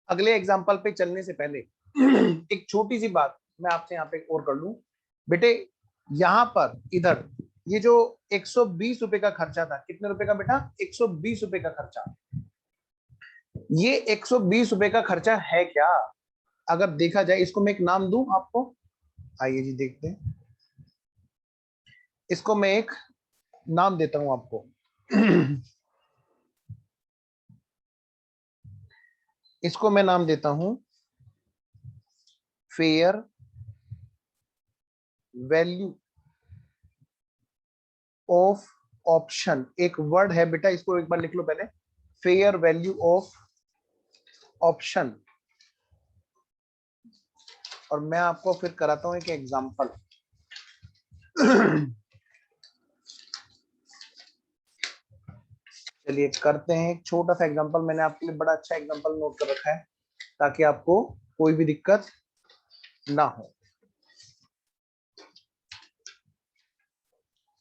अगले एग्जाम्पल पे चलने से पहले एक छोटी सी बात मैं आपसे यहाँ पे और कर लूं। बेटे यहाँ पर इधर ये जो 120 रुपए का खर्चा था, कितने रुपए का बेटा? 120 रुपए का खर्चा। ये 120 रुपए का खर्चा है क्या? अगर देखा जाए, इसको मैं एक नाम दूं आपको, आइए जी देखते हैं। इसको मैं एक नाम देता हूं आपको। इसको मैं नाम देता हूं फेयर वैल्यू ऑफ ऑप्शन। एक वर्ड है बेटा, इसको एक बार लिख लो पहले, फेयर वैल्यू ऑफ ऑप्शन। और मैं आपको फिर कराता हूं एक एग्जांपल। चलिए करते हैं एक छोटा सा एग्जांपल। मैंने आपके लिए बड़ा अच्छा एग्जांपल नोट कर रखा है ताकि आपको कोई भी दिक्कत ना हो।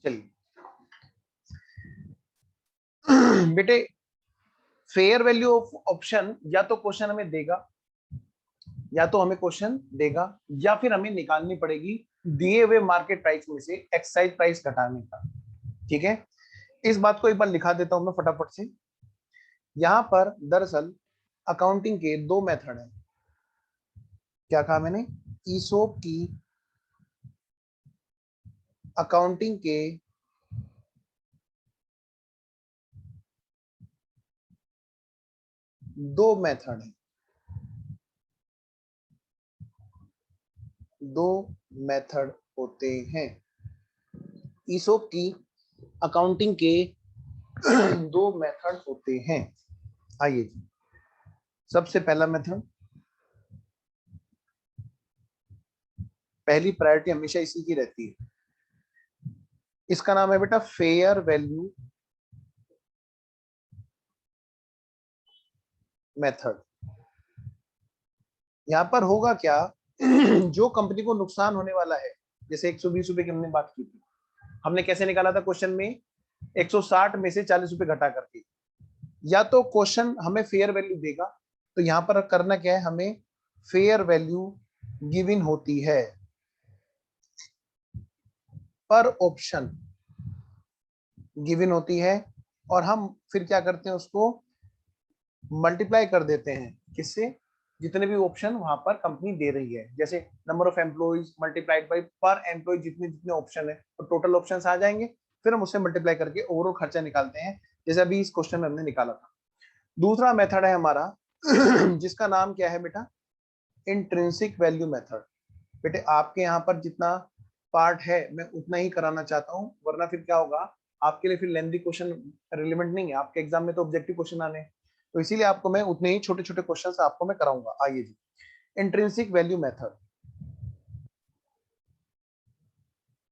चलिए बेटे, फेयर वैल्यू ऑफ ऑप्शन या तो क्वेश्चन हमें देगा, या तो हमें क्वेश्चन देगा, या फिर हमें निकालनी पड़ेगी दिए हुए मार्केट प्राइस में से एक्साइज प्राइस घटाने का। ठीक है, इस बात को एक बार लिखा देता हूं मैं फटाफट से। यहां पर दरअसल अकाउंटिंग के दो मेथड हैं। क्या कहा मैंने? ईसोप की अकाउंटिंग के दो मेथड हैं। दो मेथड होते हैं ईसोप की अकाउंटिंग के। दो मेथड होते हैं। आइए जी, सबसे पहला मेथड, पहली प्रायोरिटी हमेशा इसी की रहती है। इसका नाम है बेटा फेयर वैल्यू मेथड। यहां पर होगा क्या? जो कंपनी को नुकसान होने वाला है, जैसे 120 रुपए की हमने बात की थी, हमने कैसे निकाला था क्वेश्चन में? 160 में से 40 रुपए घटा करके। या तो क्वेश्चन हमें फेयर वैल्यू देगा, तो यहां पर करना क्या है, हमें फेयर वैल्यू गिवन होती है पर ऑप्शन गिवन होती है, और हम फिर क्या करते हैं, उसको मल्टीप्लाई कर देते हैं किससे? जितने भी ऑप्शन वहां पर कंपनी दे रही है, जैसे number of employees multiplied by पर एम्प्लॉय, जितने जितने ऑप्शन है तो टोटल ऑप्शन आ जाएंगे। फिर हम उससे मल्टीप्लाई करके ओवरऑल खर्चा निकालते हैं, जैसे अभी इस क्वेश्चन में हमने निकाला था। दूसरा मेथड है हमारा जिसका नाम क्या है बेटा? Intrinsic value method. बेटे आपके यहाँ पर जितना पार्ट है मैं उतना ही कराना चाहता हूँ, वरना फिर क्या होगा, आपके लिए फिर लेंथी क्वेश्चन रिलेवेंट नहीं है। आपके एग्जाम में तो ऑब्जेक्टिव क्वेश्चन आने हैं, तो इसीलिए आपको मैं उतने ही छोटे छोटे क्वेश्चंस आपको मैं कराऊंगा। आइए जी, इंट्रिंसिक वैल्यू मेथड।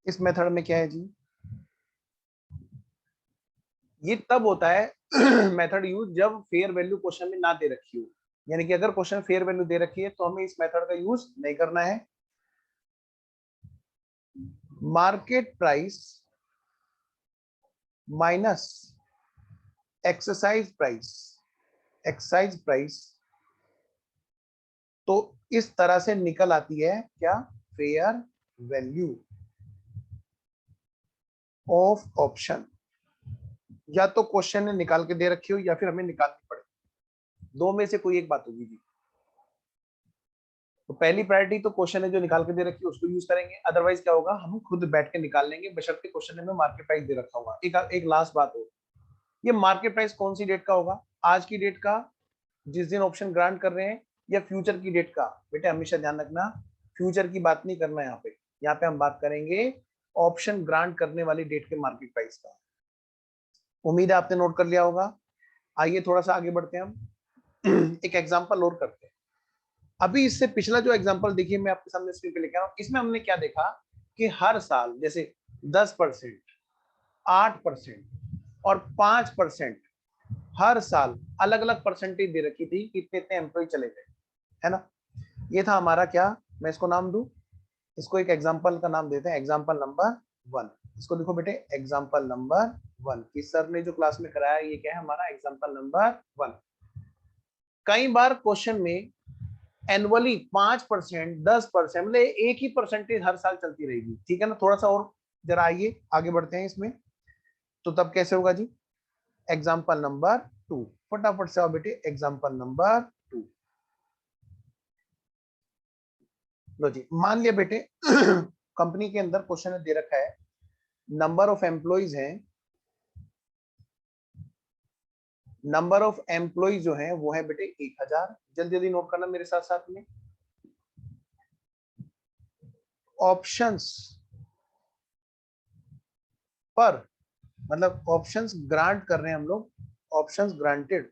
इस मेथड में क्या है जी? ये तब होता है मेथड यूज जब फेयर वैल्यू क्वेश्चन में ना दे रखी हो। यानी कि अगर क्वेश्चन फेयर वैल्यू दे रखी है तो हमें इस मेथड का यूज नहीं करना है। Market price minus exercise price, exercise price, तो इस तरह से निकल आती है क्या? Fair value of option. या तो क्वेश्चन ने निकाल के दे रखी हो या फिर हमें निकालनी पड़े, दो में से कोई एक बात होगी जी। तो पहली प्रायोरिटी तो क्वेश्चन है जो निकाल के दे रखी है उसको यूज करेंगे, अदरवाइज क्या होगा, हम खुद बैठ के निकाल लेंगे, बशर्ते क्वेश्चन में मार्केट प्राइस दे रखा होगा। एक लास्ट बात हो, ये मार्केट प्राइस कौन सी डेट का होगा? आज की डेट का, जिस दिन ऑप्शन ग्रांट कर रहे हैं, या फ्यूचर की डेट का? बेटे हमेशा ध्यान रखना, फ्यूचर की बात नहीं करना। यहाँ पे हम बात करेंगे ऑप्शन ग्रांट करने वाली डेट के मार्केट प्राइस का। उम्मीद है आपने नोट कर लिया होगा। आइए थोड़ा सा आगे बढ़ते हैं हम। एक एग्जांपल और करते हैं। अभी इससे पिछला जो एग्जांपल देखिए मैं आपके सामने स्क्रीन पे लेके आ रहा हूँ, इसमें हमने क्या देखा कि हर साल जैसे 10%, 8% और 5% हर साल अलग अलग परसेंटेज दे रखी थी कि इतने इतने एम्प्लॉय चले गए, है ना? ये था हमारा क्या, मैं इसको नाम दूं, इसको एक एग्जांपल का नाम देते हैं, एग्जांपल नंबर 1। इसको लिखो बेटे एग्जांपल नंबर 1, कि सर ने जो क्लास में कराया ये क्या है हमारा? Example number 1। कई बार क्वेश्चन में एनुअली 5%, 10%, मतलब एक ही परसेंटेज हर साल चलती रहेगी, ठीक है ना। थोड़ा सा और जरा आइए आगे बढ़ते हैं इसमें। तो तब कैसे होगा जी? एग्जाम्पल नंबर 2, फटाफट से आओ बेटे, एग्जाम्पल नंबर 2। लो जी, मान लिया बेटे कंपनी के अंदर क्वेश्चन दे रखा है, नंबर ऑफ एम्प्लॉइज हैं, नंबर ऑफ एम्प्लॉइज जो है वो है बेटे 1000। जल्दी जल्दी नोट करना मेरे साथ साथ में। ऑप्शंस पर, मतलब ऑप्शंस ग्रांट कर रहे हैं हम लोग, ऑप्शंस ग्रांटेड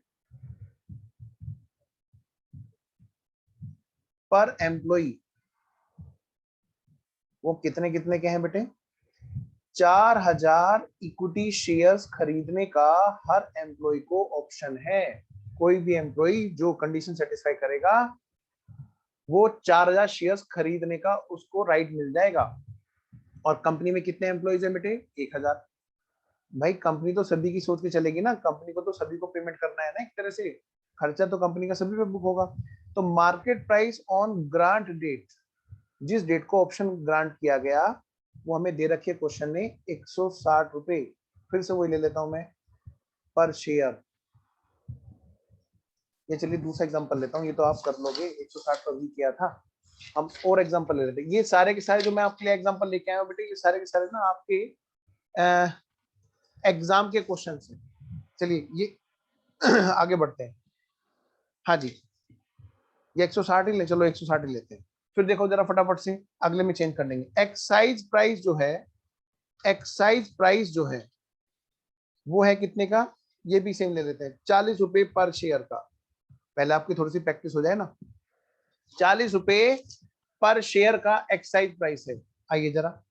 पर एम्प्लॉई, वो कितने कितने के हैं बेटे? 4000 इक्विटी शेयर्स खरीदने का हर एम्प्लॉय को ऑप्शन है। कोई भी एम्प्लॉय जो कंडीशन सेटिस्फाई करेगा वो 4000 शेयर्स खरीदने का उसको राइट मिल जाएगा। और कंपनी में कितने एम्प्लॉइज हैं बेटे? 1000। भाई कंपनी तो सभी की सोच के चलेगी ना, कंपनी को तो सभी को पेमेंट करना है ना, एक तरह से खर्चा तो कंपनी का सभी पे बुक होगा। तो market price on grant date, जिस डेट को ऑप्शन ग्रांट किया गया वो हमें दे रखी है क्वेश्चन ने 160 रुपए। फिर से वही ले लेता हूं मैं, पर शेयर। ये चलिए दूसरा एग्जांपल लेता हूँ, ये तो आप कर लोगे, 160 पर भी किया था। हम और एग्जांपल ले लेते हैं। ये सारे के सारे जो मैं आपके लिए एग्जांपल लेके आया हूँ बेटे, ये सारे के सारे ना आपके एग्जाम के क्वेश्चन है। चलिए ये आगे बढ़ते हैं। हाँ जी, ये 160 ही ले, चलो 160 ही लेते हैं। फिर देखो जरा फटाफट से अगले में चेंज कर देंगे। एक्साइज प्राइस जो है, एक्साइज प्राइस जो है वो है कितने का? ये भी सेम ले लेते हैं, 40 रुपए पर शेयर का। पहले आपकी थोड़ी सी प्रैक्टिस हो जाए ना। 40 रुपए पर शेयर का एक्साइज प्राइस है। आइए जरा,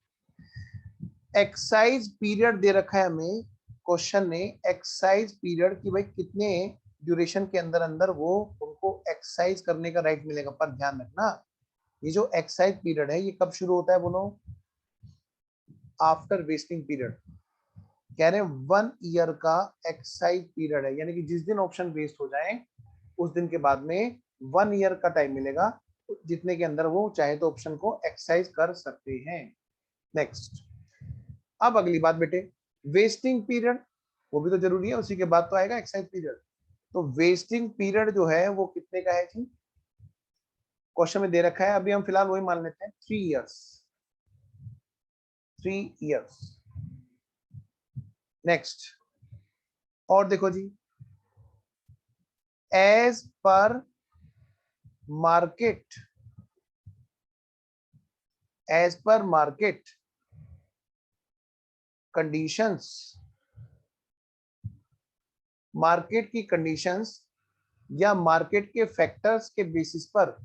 एक्साइज पीरियड दे रखा है हमें क्वेश्चन ने, एक्साइज पीरियड की भाई कितने ड्यूरेशन के अंदर अंदर वो उनको एक्साइज करने का राइट मिलेगा। पर ध्यान रखना, ये जो एक्साइज पीरियड है ये कब शुरू होता है बोलो? After vesting period. कह रहे हैं 1 ईयर का एक्साइज पीरियड है, यानी कि जिस दिन ऑप्शन वेस्ट हो जाए उस दिन के बाद में 1 ईयर का टाइम मिलेगा, जितने के अंदर वो चाहे तो ऑप्शन को एक्साइज कर सकते हैं। नेक्स्ट, अब अगली बात बेटे, वेस्टिंग पीरियड, वो भी तो जरूरी है, उसी के बाद तो आएगा एक्साइज पीरियड। तो वेस्टिंग पीरियड जो है वो कितने का है जी? क्वेश्चन में दे रखा है, अभी हम फिलहाल वही मान लेते हैं, 3 इयर्स, 3 इयर्स। नेक्स्ट, और देखो जी, as per market, as per market conditions, market की कंडीशंस या मार्केट के फैक्टर्स के बेसिस पर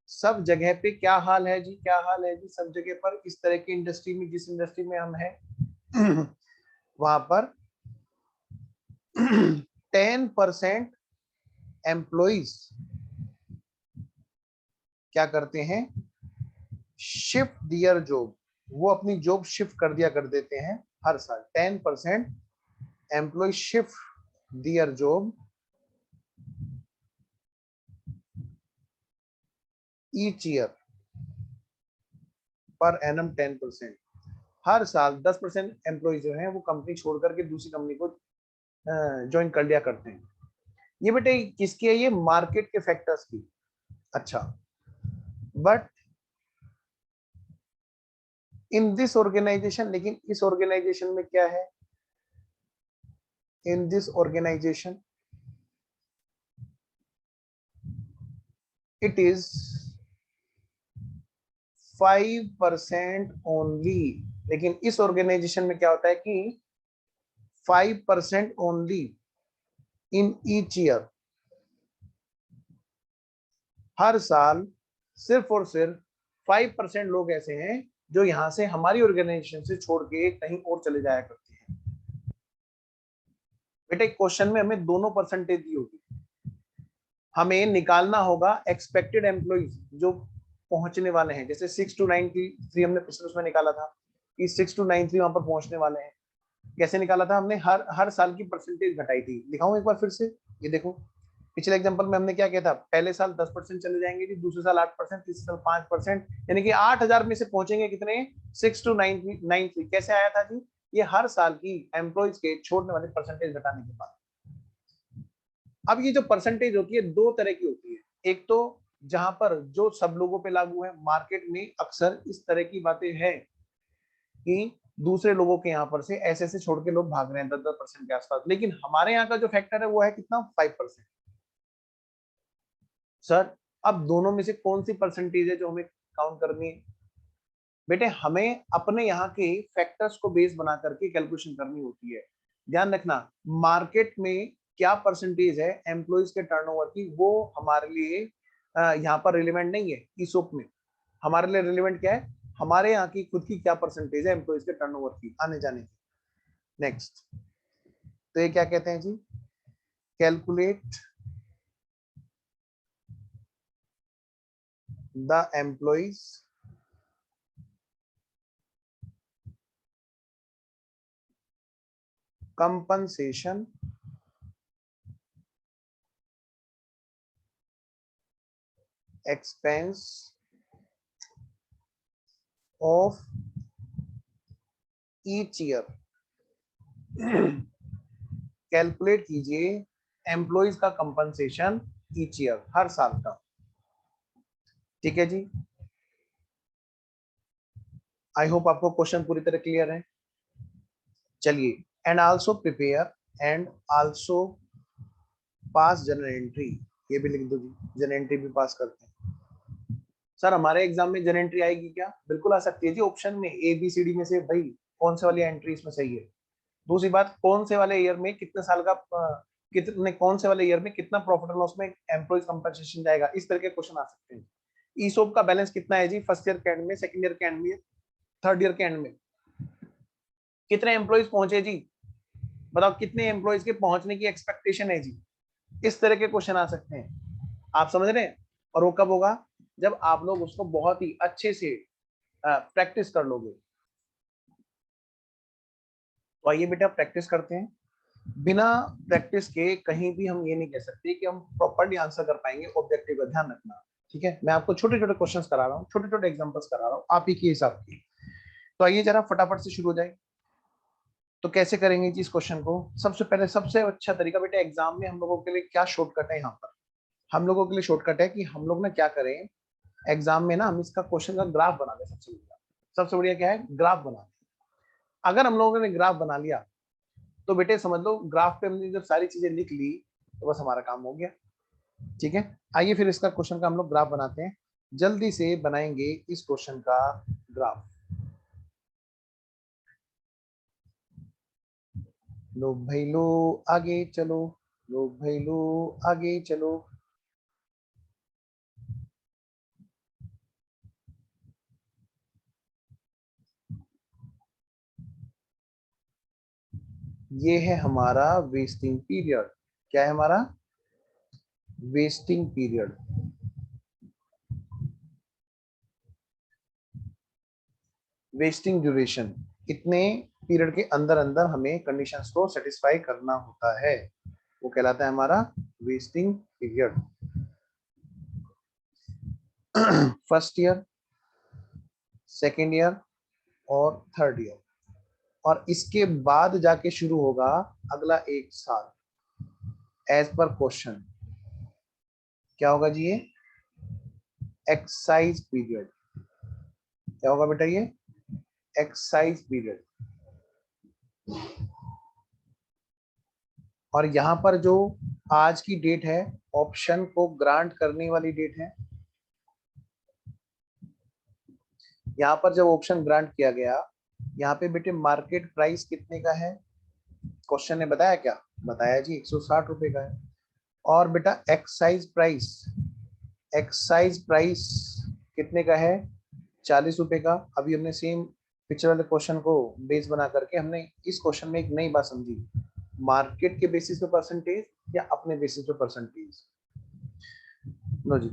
सब जगह पे क्या हाल है जी? क्या हाल है जी सब जगह पर? इस तरह की इंडस्ट्री में, जिस इंडस्ट्री में हम हैं वहां पर 10% एम्प्लॉइज क्या करते हैं? शिफ्ट दियर जॉब, वो अपनी जॉब शिफ्ट कर दिया कर देते हैं हर साल। 10% employ shift their job each year, per annum 10%। हर साल 10% एम्प्लॉय जो है वो कंपनी छोड़ करके दूसरी कंपनी को ज्वाइन कर लिया करते हैं। ये बेटे किसकी है? ये मार्केट के फैक्टर्स की। अच्छा, बट इन दिस ऑर्गेनाइजेशन, लेकिन इस ऑर्गेनाइजेशन में क्या है? In this organisation it is 5% only. लेकिन इस ऑर्गेनाइजेशन में क्या होता है कि 5% ओनली इन ईच ईयर, हर साल सिर्फ और सिर्फ 5% लोग ऐसे हैं जो यहां से हमारी ऑर्गेनाइजेशन से छोड़ के कहीं और चले जाया करते हैं। बेटे क्वेश्चन में हमें दोनों परसेंटेज दी होगी, हमें निकालना होगा एक्सपेक्टेड एम्प्लॉइज जो पहुंचने वाले हैं। जैसे 6 to 93 हमने पिछले उसमें निकाला था कि 6 to 93 वहां पर पहुंचने वाले हैं। कैसे निकाला था हमने? हर हर साल की परसेंटेज घटाई थी। दिखाऊं एक बार फिर से, ये देखो, पिछले एग्जांपल में हमने क्या किया था, पहले साल 10% चले जाएंगे जी, दूसरे साल 8%, तीसरे साल 5%, यानी कि 8,000 में से पहुंचेंगे कितने, 6 to 9 कैसे आया था जी, ये हर साल की एम्प्लॉइज के छोड़ने वाले परसेंटेज घटाने के बाद। अब ये जो परसेंटेज होती है दो तरह की होती है, एक तो जहां पर जो सब लोगों पे लागू है, मार्केट में अक्सर इस तरह की बातें हैं कि दूसरे लोगों के यहाँ पर से ऐसे ऐसे छोड़ के लोग भाग रहे हैं 10-10% के आसपास, लेकिन हमारे यहाँ का जो फैक्टर है वो है कितना, 5%। सर अब दोनों में से कौन सी परसेंटेज है जो हमें काउंट करनी है, बेटे हमें अपने यहाँ के फैक्टर्स को बेस बना करके कैलकुलेशन करनी होती है। ध्यान रखना, मार्केट में क्या परसेंटेज है एम्प्लॉइज के टर्नओवर की, वो हमारे लिए यहाँ पर रिलेवेंट नहीं है ईसोप में। हमारे लिए रिलेवेंट क्या है, हमारे यहाँ की खुद की क्या परसेंटेज है एम्प्लॉइज के टर्नओवर की आने जाने की। नेक्स्ट, तो ये क्या कहते हैं जी, calculate the employees compensation expense of each year। कैलकुलेट कीजिए एम्प्लॉइज का कंपनसेशन ईच ईयर, हर साल का। ठीक है जी, आई होप आपको क्वेश्चन पूरी तरह क्लियर है। चलिए, and also prepare and also pass general entry, ये भी लिख दो जी, जनरल एंट्री भी पास करते हैं। सर हमारे एग्जाम में जनरल एंट्री आएगी क्या, बिल्कुल आ सकती है जी, ऑप्शन में ए बी सी डी में से भाई कौन से वाली एंट्री इसमें सही है। दूसरी बात, कौन से वाले ईयर में कितने साल का कितने, कौन से वाले ईयर में कितना प्रॉफिट एंड लॉस में एम्प्लॉइज कंपनसेशन जाएगा, इस तरह के क्वेश्चन आ सकते हैं। ईसोप का बैलेंस कितना है जी, फर्स्ट ईयर के एंड में, सेकंड ईयर के एंड में, थर्ड ईयर के एंड में कितने एम्प्लॉइज पहुंचे जी, बताओ कितने एम्प्लॉइज के पहुंचने की एक्सपेक्टेशन है जी, इस तरह के क्वेश्चन आ सकते हैं। आप समझ रहे हैं, और वो कब होगा, जब आप लोग उसको बहुत ही अच्छे से प्रैक्टिस कर लोगे। तो आइए बेटा प्रैक्टिस करते हैं। बिना प्रैक्टिस के कहीं भी हम ये नहीं कह सकते कि हम प्रॉपर्ली आंसर कर पाएंगे ऑब्जेक्टिव का, ध्यान रखना। ठीक है, मैं आपको छोटे छोटे क्वेश्चंस करा रहा हूँ, छोटे छोटे एग्जांपल्स करा रहा हूँ आप ही के हिसाब की। तो आइए जरा फटाफट से शुरू हो जाए। तो कैसे करेंगे जी इस क्वेश्चन को, सबसे पहले सबसे अच्छा तरीका बेटा, एग्जाम में हम लोगों के लिए क्या शॉर्टकट है, यहाँ पर हम लोगों के लिए शॉर्टकट है कि हम लोग ना क्या करें, एग्जाम में ना हम इसका क्वेश्चन का ग्राफ बना दें। सबसे बढ़िया क्या है, ग्राफ बना दें। अगर हम लोगों ने ग्राफ बना लिया तो बेटे समझ लो ग्राफ पे हमने जब सारी चीजें लिख ली तो बस हमारा काम हो गया। ठीक है, आइए फिर इसका क्वेश्चन का हम लोग ग्राफ बनाते हैं, जल्दी से बनाएंगे इस क्वेश्चन का ग्राफ। लो भाई लो, आगे चलो, लो भाई लो, आगे चलो। ये है हमारा वेस्टिंग पीरियड, क्या है हमारा वेस्टिंग पीरियड। वेस्टिंग ड्यूरेशन, कितने पीरियड के अंदर अंदर हमें कंडीशंस को सेटिस्फाई करना होता है, वो कहलाता है हमारा vesting period. First year, second year और थर्ड ईयर, और इसके बाद जाके शुरू होगा अगला एक साल। एज पर क्वेश्चन क्या होगा जी, ये एक्साइज पीरियड। क्या होगा बेटा, ये एक्साइज पीरियड। और यहाँ पर जो आज की डेट है, ऑप्शन को ग्रांट करने वाली डेट है। यहाँ पर जब ऑप्शन ग्रांट किया गया, यहाँ पे बेटे मार्केट प्राइस कितने का है, क्वेश्चन ने बताया क्या, बताया जी 160 रुपए का है। और बेटा एक्साइज प्राइस, एक्साइज प्राइस कितने का है, 40 रुपए का। अभी हमने सेम पिक्चर वाले क्वेश्चन को बेस बना करके हमने इस क्वेश्चन में एक नई बात समझी, मार्केट के बेसिस पे परसेंटेज या अपने बेसिस पे परसेंटेज। लो जी,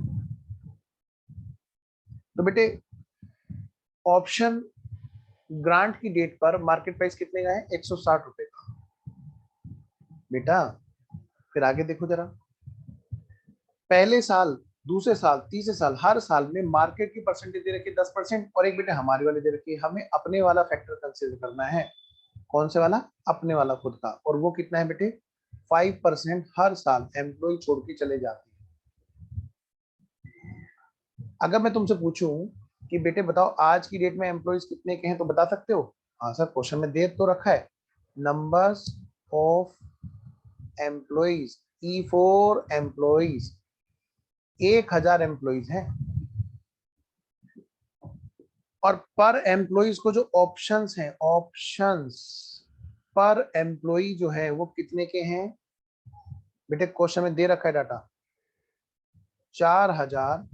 तो बेटे ऑप्शन ग्रांट की डेट पर मार्केट प्राइस कितने का है, 160 रुपए का। बेटा फिर आगे देखो जरा, पहले साल, दूसरे साल, तीसरे साल, हर साल में मार्केट की परसेंटेज दे रखी है 10%, और एक बेटे हमारी वाली दे रखी है। हमें अपने वाला फैक्टर कंसीडर करना है। कौन से वाला? अपने वाला खुद का। और वो कितना है बेटे? 5% हर साल एम्प्लॉय छोड़ के चले जाते हैं। अगर मैं तुमसे पूछूं कि बेटे बताओ आज की डेट में एम्प्लॉयज कितने के हैं, तो बता सकते हो? हाँ सर, क्वेश्चन में दे तो रखा है numbers of employees, E for employees, 1000 employees हैं। और पर एम्प्लॉयज को जो ऑप्शंस हैं, ऑप्शंस पर एम्प्लॉय जो है वो कितने के हैं बेटे? क्वेश्चन में दे रखा है डाटा 4000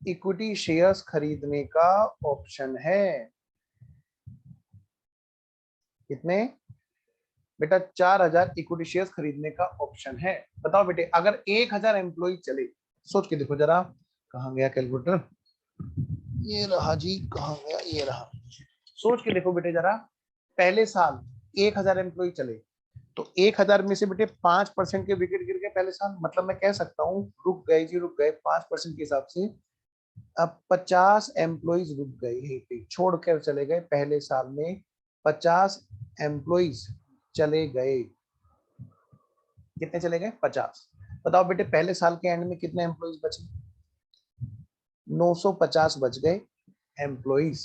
इक्विटी शेयर्स खरीदने का ऑप्शन है। कितने बेटा? 4000 इक्विटी शेयर्स खरीदने का ऑप्शन है। बताओ बेटे, अगर 1000 एम्प्लॉय चले, सोच के देखो जरा, कहां गया कैलकुलेटर? ये रहा जी, कहां गया? ये रहा। सोच के देखो बेटे जरा, पहले साल 1000 एम्प्लॉय चले, तो 1000 में से बेटे 5% के विकेट गिर गए पहले साल। मतलब मैं कह सकता हूँ रुक गए जी, रुक गए 5% के हिसाब से। अब 50 एम्प्लॉइज रुक गए, यहीं पे छोड़कर चले गए पहले साल में। 50 एम्प्लॉइज चले गए। कितने चले गए? 50। बताओ बेटे पहले साल के एंड में कितने एम्प्लॉइज बचे? 950 बच गए एम्प्लॉइज।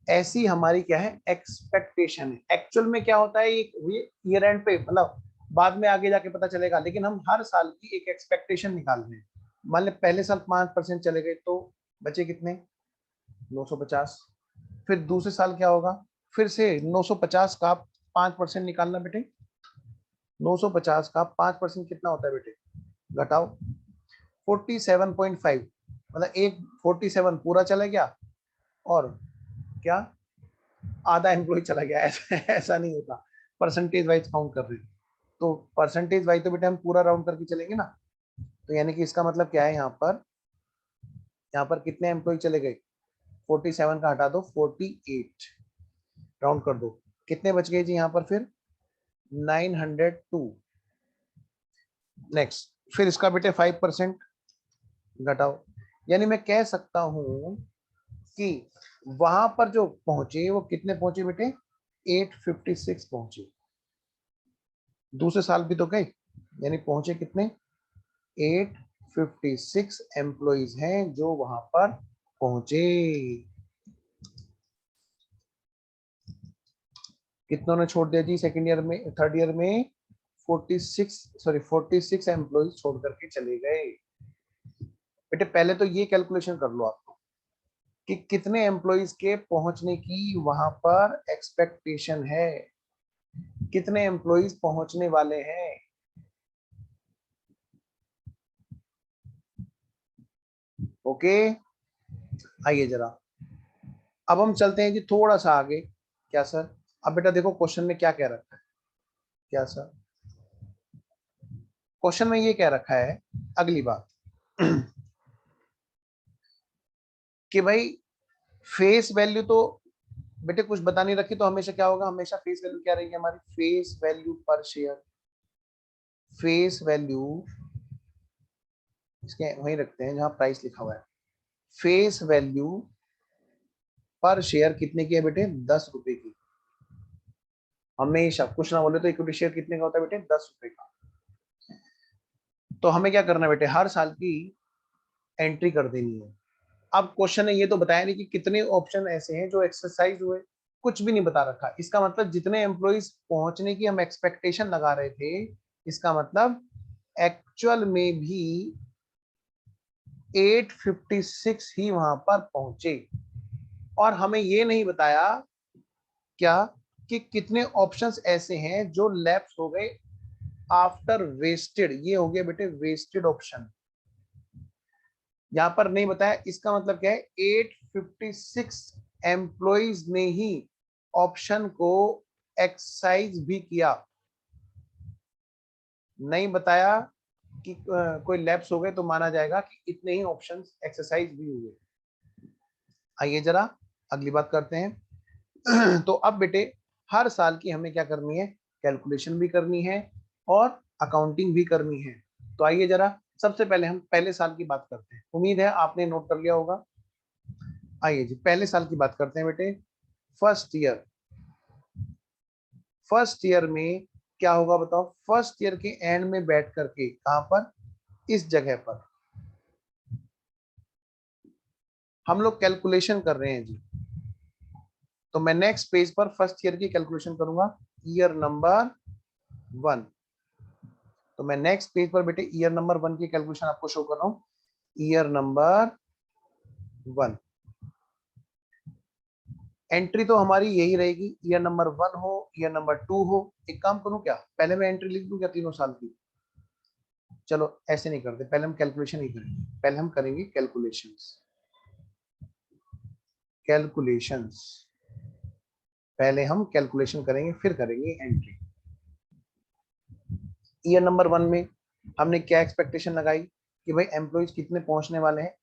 ऐसी हमारी क्या है? एक्सपेक्टेशन है। एक्चुअल में क्या होता है ये ईयर एंड पे, मतलब बाद में आगे जाके पता चलेगा, लेकिन हम हर साल की एक एक्सपेक्टेशन निकाल रहे हैं। मान ले पहले साल 5% चले गए, तो बचे कितने? 950। फिर दूसरे साल क्या होगा? फिर से 950 का 5% निकालना बेटे। 950 का 5% कितना होता है बेटे? घटाओ 47.5, मतलब एक 47 पूरा चला गया और क्या आधा एम्प्लॉय चला गया। ऐसा नहीं होता, परसेंटेज वाइज काउंट कर रहे हैं। तो परसेंटेज वाइज तो बेटे हम पूरा राउंड करके चलेंगे ना। तो यानी कि इसका मतलब क्या है, यहाँ पर कितने एम्प्लॉय चले गए? 47 का हटा दो 48, राउंड कर दो। कितने बच गए जी यहाँ पर फिर? 902। नेक्स्ट, फिर इसका बेटे 5% घटाओ। यानी मैं कह सकता हूं कि वहां पर जो पहुंचे वो कितने पहुंचे बेटे? 856 पहुंचे। दूसरे साल भी तो गए, यानी पहुंचे कितने? 856 एम्प्लॉइज हैं जो वहां पर पहुंचे। कितनों ने छोड़ दिया जी सेकंड ईयर में, थर्ड ईयर में? 46 एम्प्लॉइज छोड़ करके चले गए। बेटे पहले तो ये कैलकुलेशन कर लो आप कि कितने एम्प्लॉइज के पहुंचने की वहां पर एक्सपेक्टेशन है, कितने एम्प्लॉइज पहुंचने वाले हैं। ओके, आइए जरा, अब हम चलते हैं जी थोड़ा सा आगे। क्या सर? अब बेटा देखो क्वेश्चन में क्या कह रखा है। क्या सर? क्वेश्चन में ये कह रखा है, अगली बात कि भाई फेस वैल्यू तो बेटे कुछ बता नहीं रखी, तो हमेशा क्या होगा? हमेशा फेस वैल्यू क्या रहेगी हमारी? फेस वैल्यू पर शेयर। फेस वैल्यू इसके वहीं रखते हैं जहां प्राइस लिखा हुआ है। फेस वैल्यू पर शेयर कितने की है बेटे? 10 रुपए की। हमेशा कुछ ना बोले तो इक्विटी शेयर कितने का होता है बेटे? 10 रुपए का। तो हमें क्या करना है बेटे? हर साल की एंट्री कर देनी है। अब क्वेश्चन ने ये तो बताया नहीं कि कितने ऑप्शन ऐसे हैं जो एक्सरसाइज हुए, कुछ भी नहीं बता रखा। इसका मतलब जितने एम्प्लॉइज पहुंचने की हम एक्सपेक्टेशन लगा रहे थे, इसका मतलब एक्चुअल में भी 856 ही वहां पर पहुंचे। और हमें ये नहीं बताया क्या कि कितने ऑप्शंस ऐसे हैं जो लैप्स हो गए आफ्टर वेस्टेड। ये हो गया बेटे वेस्टेड ऑप्शन, यहां पर नहीं बताया। इसका मतलब क्या है? 856 एम्प्लॉइज ने ही ऑप्शन को एक्सरसाइज भी किया। नहीं बताया कि कोई लैप्स हो गए तो माना जाएगा कि इतने ही ऑप्शंस एक्सरसाइज भी हुए। आइए जरा अगली बात करते हैं। तो अब बेटे हर साल की हमें क्या करनी है? कैलकुलेशन भी करनी है और अकाउंटिंग भी करनी है। तो आइए जरा सबसे पहले हम पहले साल की बात करते हैं। उम्मीद है आपने नोट कर लिया होगा। आइए जी पहले साल की बात करते हैं बेटे। फर्स्ट ईयर, फर्स्ट ईयर में क्या होगा बताओ। फर्स्ट ईयर के एंड में बैठ करके कहां पर, इस जगह पर हम लोग कैलकुलेशन कर रहे हैं जी। तो मैं नेक्स्ट पेज पर फर्स्ट ईयर की कैलकुलेशन करूंगा, ईयर नंबर 1। तो मैं नेक्स्ट पेज पर बेटे ईयर नंबर 1 की कैलकुलेशन आपको शो कर रहा हूं। ईयर नंबर 1, एंट्री तो हमारी यही रहेगी, ईयर नंबर 1 हो, ईयर नंबर 2 हो। एक काम करूं क्या, पहले मैं एंट्री लिख दूं क्या तीनों साल की। चलो ऐसे नहीं करते, पहले हम कैलकुलेशन ही करेंगे। पहले हम करेंगे कैलकुलेशंस, कैलकुलेशंस पहले हम कैलकुलेशन करेंगे फिर करेंगे एंट्री। ईयर नंबर 1 में हमने क्या एक्सपेक्टेशन लगाई कि भाई एम्प्लॉइज कितने पहुंचने वाले हैं,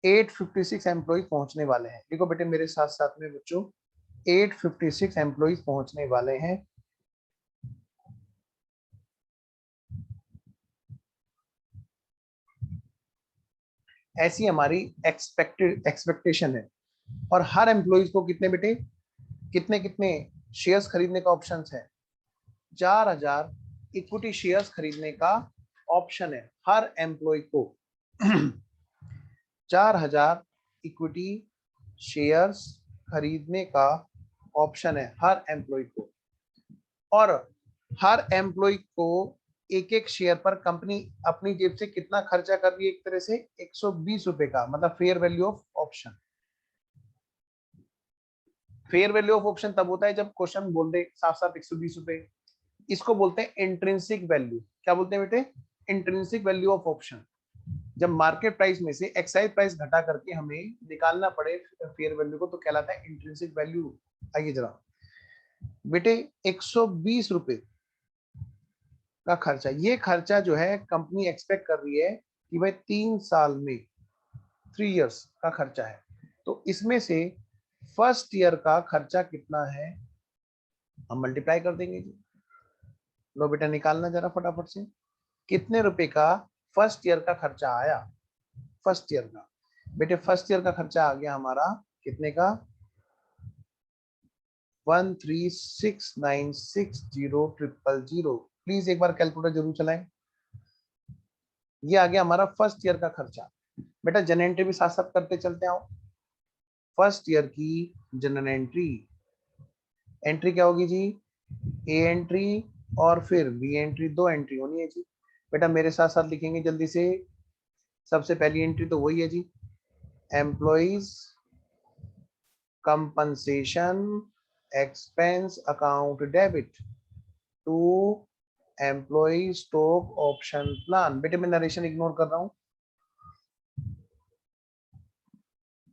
856 एम्प्लॉइज पहुंचने वाले हैं। देखो बेटे मेरे साथ साथ में बच्चों, 856 एम्प्लॉइज पहुंचने वाले हैं। ऐसी हमारी एक्सपेक्टेशन है। और हर एम्प्लॉइज को कितने बेटे, कितने कितने शेयर्स खरीदने का ऑप्शन है, 4000 इक्विटी शेयर्स खरीदने का ऑप्शन है हर एम्प्लॉय को। 4000 इक्विटी शेयर्स खरीदने का ऑप्शन है हर एम्प्लॉय को। और हर एम्प्लॉय को एक एक शेयर पर कंपनी अपनी जेब से कितना खर्चा कर रही है, एक तरह से 120 रुपए का, मतलब fair value of option. Fair value of option तब होता है जब क्वेश्चन बोल दे साफ साफ 120 रुपए। इसको बोलते हैं इंट्रिंसिक वैल्यू। क्या बोलते हैं बेटे, इंट्रिंसिक वैल्यू ऑफ ऑप्शन। जब मार्केट प्राइस में से एक्साइज प्राइस घटा करके हमें निकालना पड़े फेयर वैल्यू को, तो कहलाता है इंट्रिंसिक वैल्यू। आइए जरा बेटे, 120 रुपए का खर्चा, ये खर्चा जो है कंपनी एक्सपेक्ट कर रही है कि भाई 3 साल में, 3 इयर्स का खर्चा है। तो इसमें से फर्स्ट ईयर का खर्चा कितना है, हम मल्टीप्लाई कर देंगे जी। लो बेटा निकालना जरा फटाफट से, कितने रुपए का फर्स्ट ईयर का खर्चा आया। फर्स्ट ईयर का बेटे, फर्स्ट ईयर का खर्चा आ गया हमारा कितने का, 136960000। प्लीज एक बार कैलकुलेटर जरूर चलाएं। ये आ गया हमारा फर्स्ट ईयर का खर्चा। बेटा जनरल एंट्री भी साथ साथ करते चलते आओ। फर्स्ट ईयर की जनरल एंट्री, एंट्री क्या होगी जी, ए एंट्री और फिर बी एंट्री, दो एंट्री होनी है जी। बेटा मेरे साथ साथ लिखेंगे जल्दी से। सबसे पहली एंट्री तो वही है जी, employees compensation expense account debit to employ stock option plan. बेटे मैं नरेशन इग्नोर कर रहा हूं।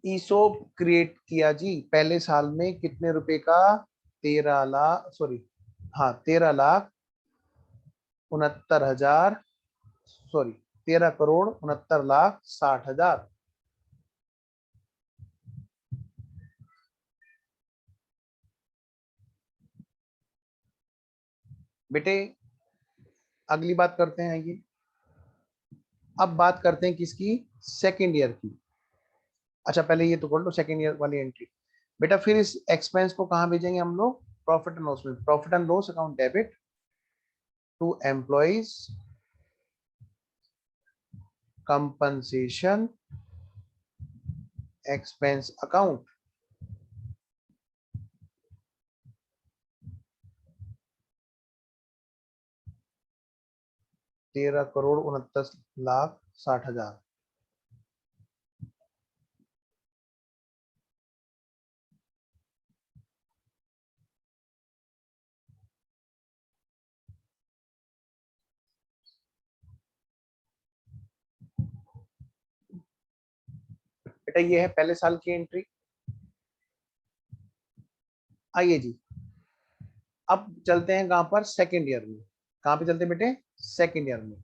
ईसोप क्रिएट किया जी पहले साल में कितने रुपए का, 13 लाख, सॉरी हाँ 13,69,60,000, सॉरी 13,69,60,000। बेटे अगली बात करते हैं ये, अब बात करते हैं किसकी, सेकेंड ईयर की। अच्छा पहले ये तो कर लो सेकेंड ईयर वाली एंट्री। बेटा फिर इस एक्सपेंस को कहाँ भेजेंगे हम लोग, प्रॉफिट एंड लॉस में, profit and loss account debit to employees compensation expense account. 13,69,60,000। बेटा ये है पहले साल की एंट्री। आइए जी अब चलते हैं कहां पर, सेकेंड ईयर में। कहां पे चलते हैं बेटे, सेकेंड ईयर में।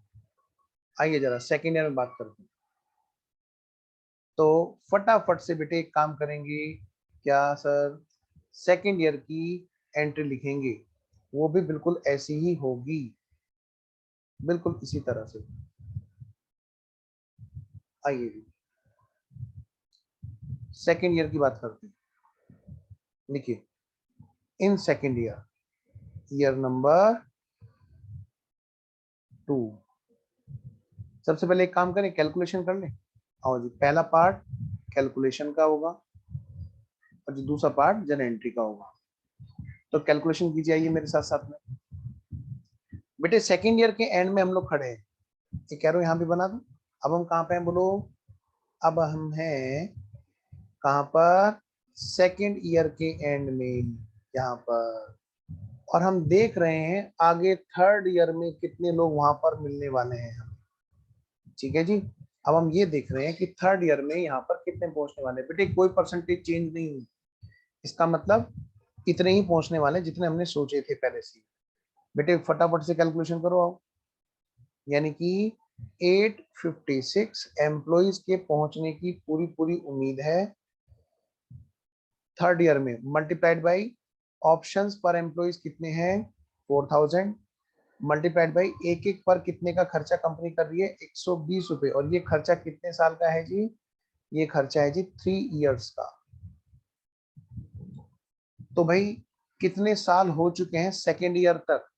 आइए जरा सेकेंड ईयर में बात करते हैं। तो फटाफट से बेटे एक काम करेंगे, क्या सर, सेकेंड ईयर की एंट्री लिखेंगे, वो भी बिल्कुल ऐसी ही होगी। बिल्कुल इसी तरह से। आइए जी, सेकेंड ईयर की बात करते हैं। लिखिए, इन सेकेंड ईयर, ईयर नंबर 2, सबसे पहले एक काम करें, कैलकुलेशन कर लें। आओ जी, पहला पार्ट कैलकुलेशन का होगा और जो दूसरा पार्ट जन एंट्री का होगा। तो कैलकुलेशन कीजिए, आइए मेरे साथ साथ में। बेटे सेकेंड ईयर के एंड में हम लोग खड़े हैं, ये कह रहा हूँ यहाँ भी बना दूं। अब हम कहाँ पे हैं बोलो? अब हम हैं कहाँ पर? सेकेंड ईयर के एंड में, यहाँ पर। और हम देख रहे हैं आगे थर्ड ईयर में कितने लोग वहां पर मिलने वाले हैं हमें। ठीक है जी। अब हम ये देख रहे हैं कि थर्ड ईयर में यहाँ पर कितने पहुंचने वाले हैं। बेटे कोई परसेंटेज चेंज नहीं हुई, इसका मतलब इतने ही पहुंचने वाले जितने हमने सोचे थे पहले से। बेटे फटाफट से कैलकुलेशन करो आओ। यानी कि 856 एम्प्लॉइज के पहुंचने की पूरी पूरी उम्मीद है थर्ड ईयर में, मल्टीप्लाइड बाई ऑप्शंस पर एम्प्लॉइज कितने हैं 4000, मल्टीप्लाइड बाई एक एक पर कितने का खर्चा कंपनी कर रही है 120 रुपए। और ये खर्चा कितने साल का है जी? ये खर्चा है जी 3 इयर्स का। तो भाई कितने साल हो चुके हैं सेकेंड ईयर तक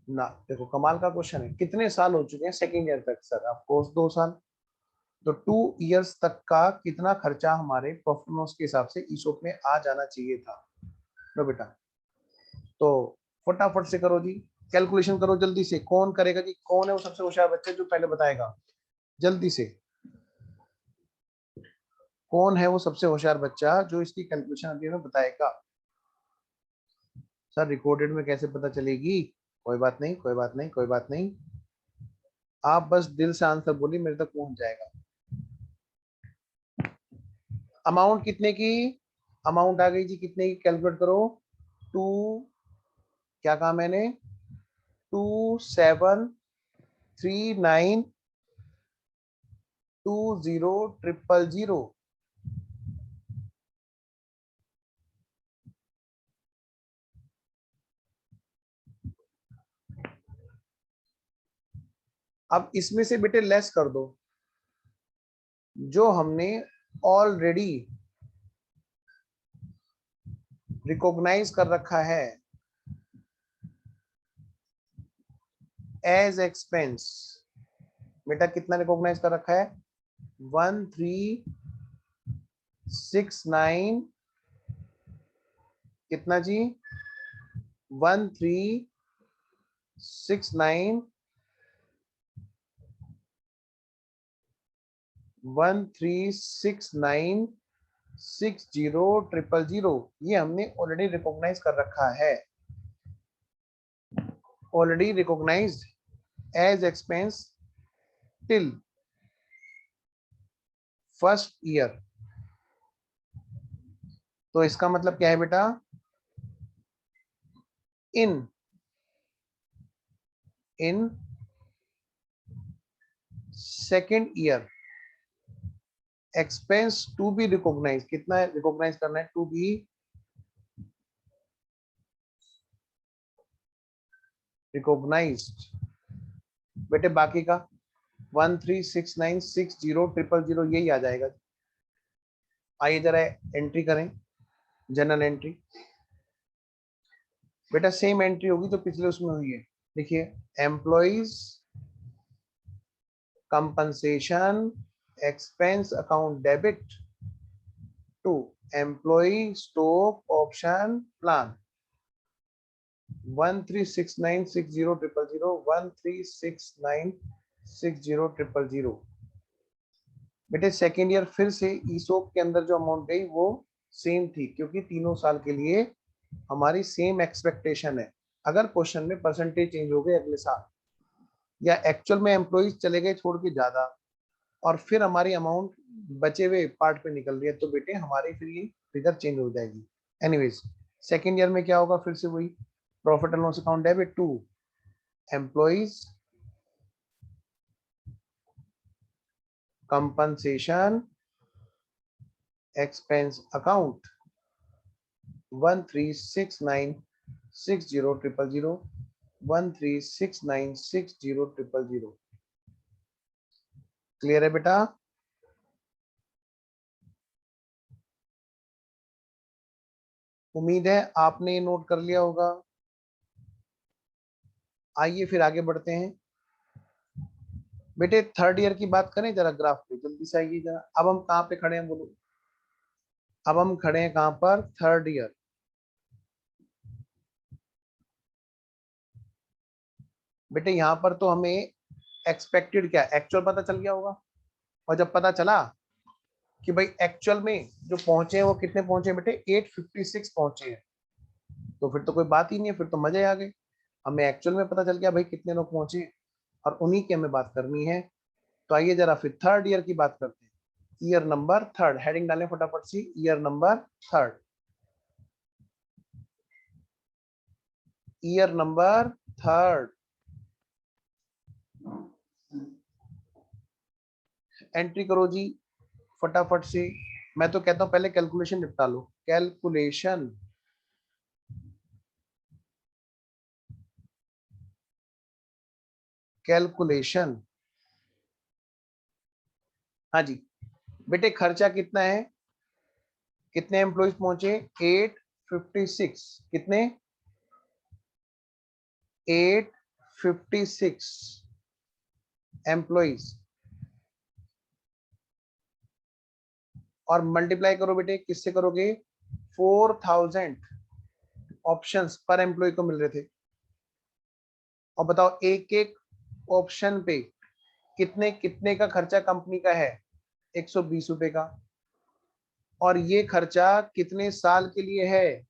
ना? देखो कमाल का क्वेश्चन है, कितने साल हो चुके हैं सेकेंड ईयर तक? सर ऑफ कोर्स 2 साल। तो 2 इयर्स तक का कितना खर्चा हमारे परफॉर्मेंस के हिसाब से ईसोप में आ जाना चाहिए था? लो बेटा, तो फटाफट से करो जी, कैलकुलेशन करो जल्दी से। कौन करेगा जी? कौन है वो सबसे होशियार बच्चा जो पहले बताएगा? जल्दी से कौन है वो सबसे होशियार बच्चा जो इसकी कैलकुलेशन अभी हमें बताएगा? सर रिकॉर्डेड में कैसे पता चलेगी? कोई बात नहीं, कोई बात नहीं, कोई बात नहीं, आप बस दिल से आंसर बोलिए, मेरे तक पहुंच जाएगा। अमाउंट कितने की? अमाउंट आ गई जी, कितने की? कैलकुलेट करो। टू, क्या कहा मैंने? 2739200000। अब इसमें से बेटे लेस कर दो जो हमने ऑलरेडी रिकॉग्नाइज कर रखा है एज एक्सपेंस। बेटा कितना रिकॉग्नाइज कर रखा है? 1369, कितना जी? 1369, 1369600000। ये हमने ऑलरेडी रिकॉग्नाइज कर रखा है, already recognised as expense till first year. तो इसका मतलब क्या है बेटा? In in second year expense to be recognise, कितना रिकॉग्नाइज करना है? To be recognised. बेटे बाकी का 1369600000 यही आ जाएगा। आइए जरा एंट्री करें, जनरल एंट्री। बेटा सेम एंट्री होगी जो पिछले उसमें हुई है। देखिए, employees compensation expense account debit to employ stock option plan 1369600000, 1369600000। बेटे सेकेंड ईयर फिर से ईसोप के अंदर जो अमाउंट गई वो सेम थी, क्योंकि तीनों साल के लिए हमारी सेम एक्सपेक्टेशन है। अगर क्वेश्चन में परसेंटेज चेंज हो गए अगले साल, या एक्चुअल में एम्प्लॉइज चले गए छोड़ के ज्यादा, और फिर हमारी अमाउंट बचे हुए पार्ट पे निकल रही है, तो बेटे हमारी फिर ये फिगर चेंज हो जाएगी। एनीवेज, सेकेंड ईयर में क्या होगा? फिर से वही, profit and loss account debit to employees compensation expense account 1369600000। 13696000। Clear है बेटा? उम्मीद है आपने ये नोट कर लिया होगा। आइए फिर आगे बढ़ते हैं बेटे। थर्ड ईयर की बात करें जरा, ग्राफ पे जल्दी से आइए जरा। अब हम कहाँ पे खड़े हैं बोलो? अब हम खड़े हैं कहाँ पर? Third year. बेटे यहाँ पर तो हमें एक्सपेक्टेड क्या, एक्चुअल पता चल गया होगा। और जब पता चला कि भाई एक्चुअल में जो पहुंचे हैं वो कितने पहुंचे हैं बेटे? 856 पहुंचे हैं। तो फिर तो कोई बात ही नहीं है, फिर तो मजे आ गए। हमें एक्चुअल में पता चल गया भाई कितने लोग पहुंचे हैं, और उन्हीं की हमें बात करनी है। तो आइए जरा फिर थर्ड ईयर की बात करते हैं। ईयर नंबर थर्ड, हेडिंग डालें फटाफट सी, year number third. Year number third, entry करो जी फटाफट से। मैं तो कहता हूं पहले कैलकुलेशन निपटा लो। Calculation, calculation. हाँ जी बेटे, खर्चा कितना है? कितने एम्प्लॉइज पहुंचे? 856। कितने? 856 एम्प्लॉइज। और मल्टीप्लाई करो बेटे, किससे करोगे? 4000 ऑप्शंस पर एम्प्लॉय को मिल रहे थे। और बताओ एक एक ऑप्शन पे कितने कितने का खर्चा कंपनी का है? 120 रुपए का। और ये खर्चा कितने साल के लिए है?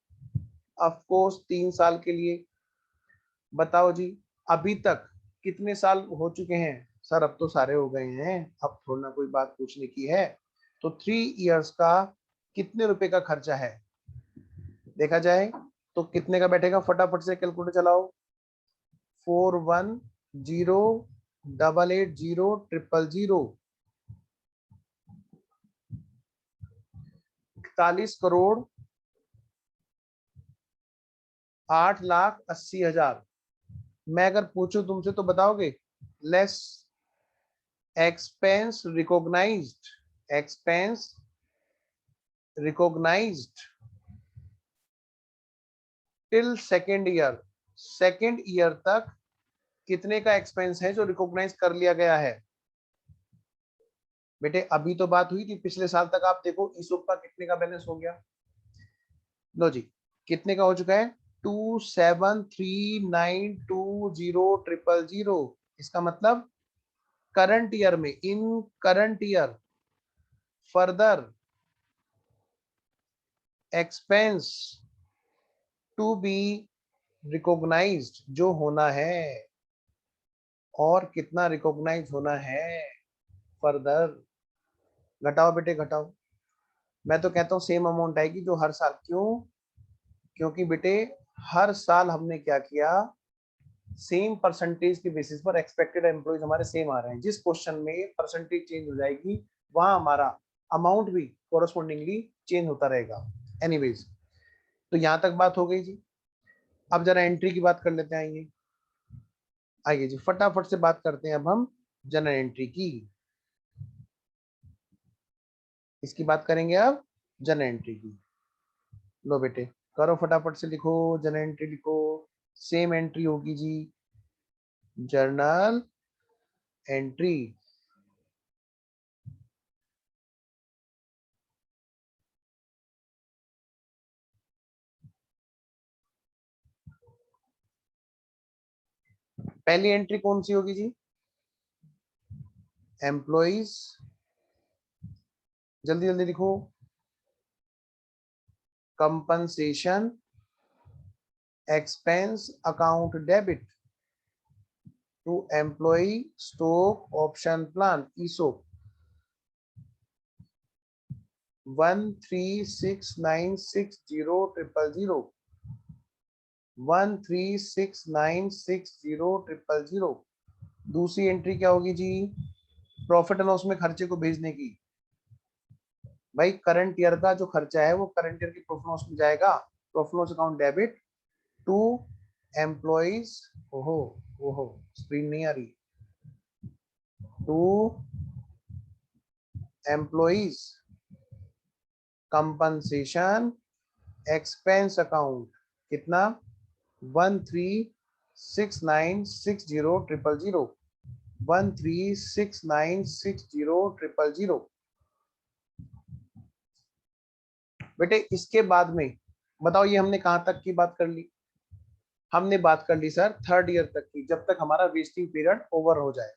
ऑफ कोर्स 3 साल के लिए। बताओ जी, अभी तक कितने साल हो चुके हैं? सर अब तो सारे हो गए हैं, अब थोड़ा ना कोई बात पूछने की है। तो 3 इयर्स का कितने रुपए का खर्चा है देखा जाए तो कितने का बैठेगा? फटाफट से कैलकुलेटर चलाओ। 41088000, 41,08,80,000। मैं अगर पूछूं तुमसे तो बताओगे? Less expense recognised, expense recognised till second year. Second year तक कितने का एक्सपेंस है जो रिकॉग्नाइज कर लिया गया है? बेटे अभी तो बात हुई थी पिछले साल तक, आप देखो ईसोप का कितने का बैलेंस हो गया। लो जी, कितने का हो चुका है? 273920000। इसका मतलब करंट ईयर में, in current year further expense to be recognised जो होना है। और कितना रिकॉग्नाइज होना है फर्दर? घटाओ बेटे घटाओ। मैं तो कहता हूँ सेम अमाउंट आएगी जो हर साल। क्यों? क्योंकि बेटे हर साल हमने क्या किया, सेम परसेंटेज के बेसिस पर एक्सपेक्टेड एम्प्लॉइज हमारे सेम आ रहे हैं। जिस क्वेश्चन में परसेंटेज चेंज हो जाएगी वहां हमारा अमाउंट भी कोरस्पोंडिंगली चेंज होता रहेगा। एनीवेज, तो यहां तक बात हो गई जी। अब जरा एंट्री की बात कर लेते हैं। आइए आइए जी फटाफट से बात करते हैं अब हम जनरल एंट्री की। इसकी बात करेंगे अब, जनरल एंट्री की। लो बेटे करो फटाफट से, लिखो जनरल एंट्री लिखो। सेम एंट्री होगी जी, जर्नल एंट्री। पहली एंट्री कौन सी होगी जी? एम्प्लॉइज, जल्दी जल्दी लिखो। Compensation expense account debit to employ stock option plan ESOP 1369600000, 1369600000। दूसरी एंट्री क्या होगी जी? प्रॉफिट एंड लॉस में खर्चे को भेजने की। भाई करंट ईयर का जो खर्चा है वो करंट ईयर की प्रॉफिट लॉस में जाएगा। Profit loss account debit to employees, ओहो ओहो स्क्रीन नहीं आ रही, to employees compensation expense account, कितना 1369600000, 1369600000। बेटे इसके बाद में बताओ, ये हमने कहां तक की बात कर ली? हमने बात कर ली सर थर्ड ईयर तक की, जब तक हमारा वेस्टिंग पीरियड ओवर हो जाए।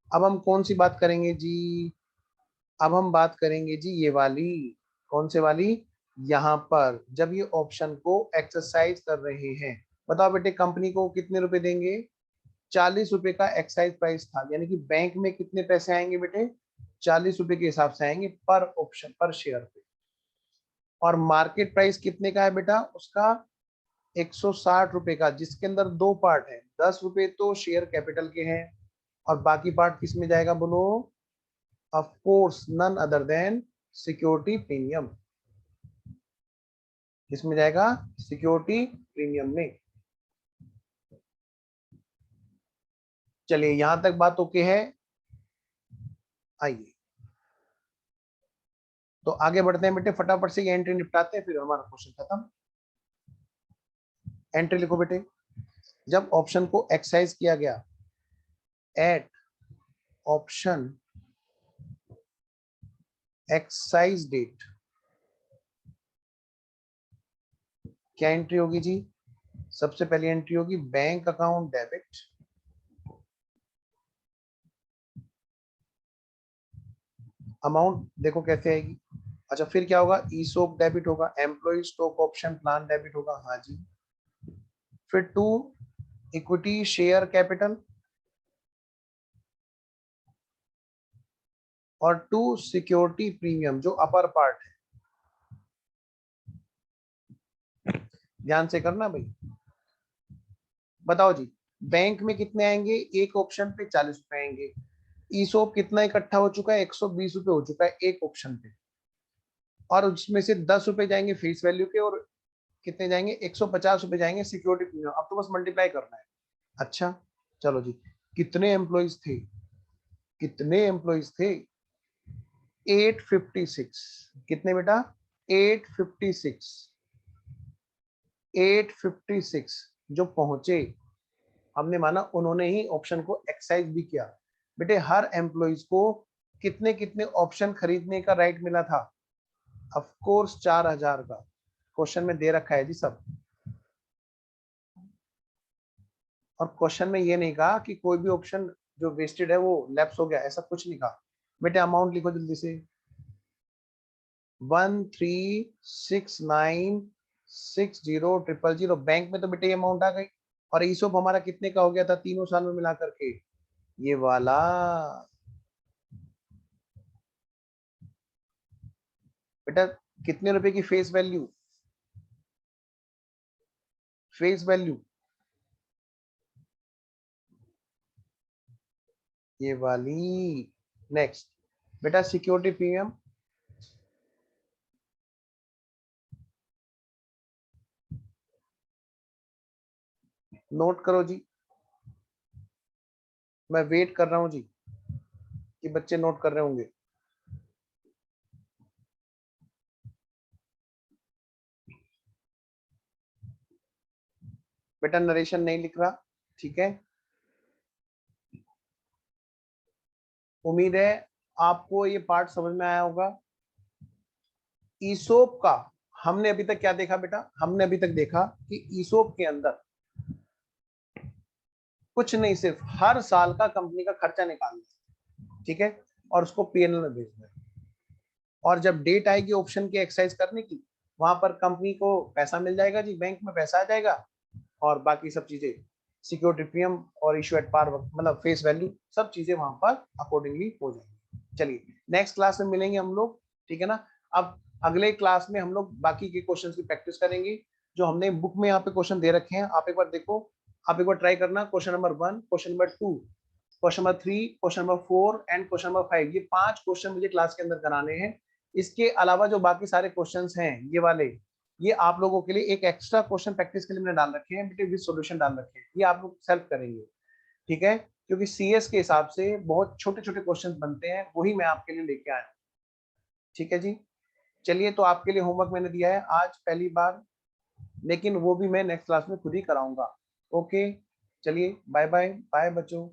अब हम कौन सी बात करेंगे जी? अब हम बात करेंगे जी ये वाली, कौन से वाली? यहाँ पर जब ये ऑप्शन को एक्सरसाइज कर रहे हैं, बताओ बेटे कंपनी को कितने रुपए देंगे? 40 रुपए का एक्साइज प्राइस था, यानी कि बैंक में कितने पैसे आएंगे बेटे? 40 रुपए के हिसाब से आएंगे पर ऑप्शन, पर शेयर पे। और मार्केट प्राइस कितने का है बेटा उसका? 160 रुपए का, जिसके अंदर दो पार्ट है, 10 रुपए तो शेयर कैपिटल के हैं और बाकी पार्ट किस में जाएगा बोलो? Of course none other than security premium. किसमें जाएगा? सिक्योरिटी प्रीमियम में। चलिए यहां तक बात ओके है। आइए तो आगे बढ़ते हैं बेटे, फटाफट से ये एंट्री निपटाते हैं, फिर हमारा क्वेश्चन खत्म। एंट्री लिखो बेटे, जब ऑप्शन को एक्सरसाइज किया गया एट ऑप्शन एक्सरसाइज डेट, क्या एंट्री होगी जी? सबसे पहली एंट्री होगी बैंक अकाउंट डेबिट, अमाउंट देखो कैसे आएगी। अच्छा फिर क्या होगा? ईसोप डेबिट होगा, employee stock option plan debit होगा, हाँ जी। फिर टू इक्विटी शेयर कैपिटल, और टू सिक्योरिटी प्रीमियम जो अपर पार्ट है। ध्यान से करना भाई। बताओ जी बैंक में कितने आएंगे? एक ऑप्शन पे 40 रुपए आएंगे। ईसोप कितना इकट्ठा हो चुका है? 120 रुपए हो चुका है एक ऑप्शन पे, और उसमें से 10 रुपए जाएंगे फेस वैल्यू के, और कितने जाएंगे? 150 रुपए जाएंगे सिक्योरिटी प्रीमियम। अब तो बस मल्टीप्लाई करना है। अच्छा चलो जी, कितने एम्प्लॉइज थे? कितने एम्प्लॉइज थे? 856। कितने बेटा? 856। 856 जो पहुंचे, हमने माना उन्होंने ही ऑप्शन को एक्सरसाइज भी किया। बेटे हर एम्प्लॉइज को कितने कितने ऑप्शन खरीदने का राइट मिला था? ऑफ कोर्स 4000 का। क्वेश्चन में दे रखा है जी सब। और क्वेश्चन में ये नहीं कहा कि कोई भी ऑप्शन जो वेस्टेड है वो लैप्स हो गया, ऐसा कुछ नहीं कहा। बेटे अमाउंट लिखो जल्दी से, 1369600000। बैंक में तो बेटे अमाउंट आ गई, और ईसोप हमारा कितने का हो गया था तीनों साल में मिला करके? ये वाला। बेटा कितने रुपए की फेस वैल्यू? फेस वैल्यू ये वाली। नेक्स्ट बेटा सिक्योरिटी प्रीमियम, नोट करो जी, मैं वेट कर रहा हूं जी कि बच्चे नोट कर रहे होंगे। बेटा नरेशन नहीं लिख रहा, ठीक है। उम्मीद है आपको ये पार्ट समझ में आया होगा। ईसोप का हमने अभी तक क्या देखा बेटा? हमने अभी तक देखा कि ईसोप के अंदर कुछ नहीं, सिर्फ हर साल का कंपनी का खर्चा निकालना, ठीक है, और उसको पीएनएल में भेजना है। और जब डेट आएगी ऑप्शन की एक्सरसाइज करने की, वहां पर कंपनी को पैसा मिल जाएगा जी, बैंक में पैसा आ जाएगा, और बाकी सब चीजें सिक्योरिटी प्रीमियम और इशू एट पार मतलब फेस वैल्यू सब चीजें वहां पर अकॉर्डिंगली हो जाएंगी। चलिए नेक्स्ट क्लास में मिलेंगे हम लोग, ठीक है ना। अब अगले क्लास में हम लोग बाकी के क्वेश्चंस की प्रैक्टिस करेंगे, जो हमने बुक में यहाँ पे क्वेश्चन दे रखे हैं। आप एक बार देखो, आप एक बार ट्राई करना। Question number 1, question number 2, question number 3, question number 4 and question number 5। ये 5 क्वेश्चन मुझे क्लास के अंदर कराने हैं। इसके अलावा जो बाकी सारे क्वेश्चंस हैं ये वाले, ये आप लोगों के लिए एक एक्स्ट्रा क्वेश्चन प्रैक्टिस के लिए मैंने डाल रखे हैं बेटे, विद सॉल्यूशन डाल रखे हैं, ये आप लोग सेल्फ करेंगे, ठीक है, क्योंकि सीएस के हिसाब से बहुत छोटे छोटे क्वेश्चन बनते हैं, वही मैं आपके लिए लेके आया हूँ, ठीक है जी। चलिए, तो आपके लिए होमवर्क मैंने दिया है आज पहली बार, लेकिन वो भी मैं नेक्स्ट क्लास में खुद ही कराऊंगा। ओके, चलिए बाय बाय, बाय बच्चों।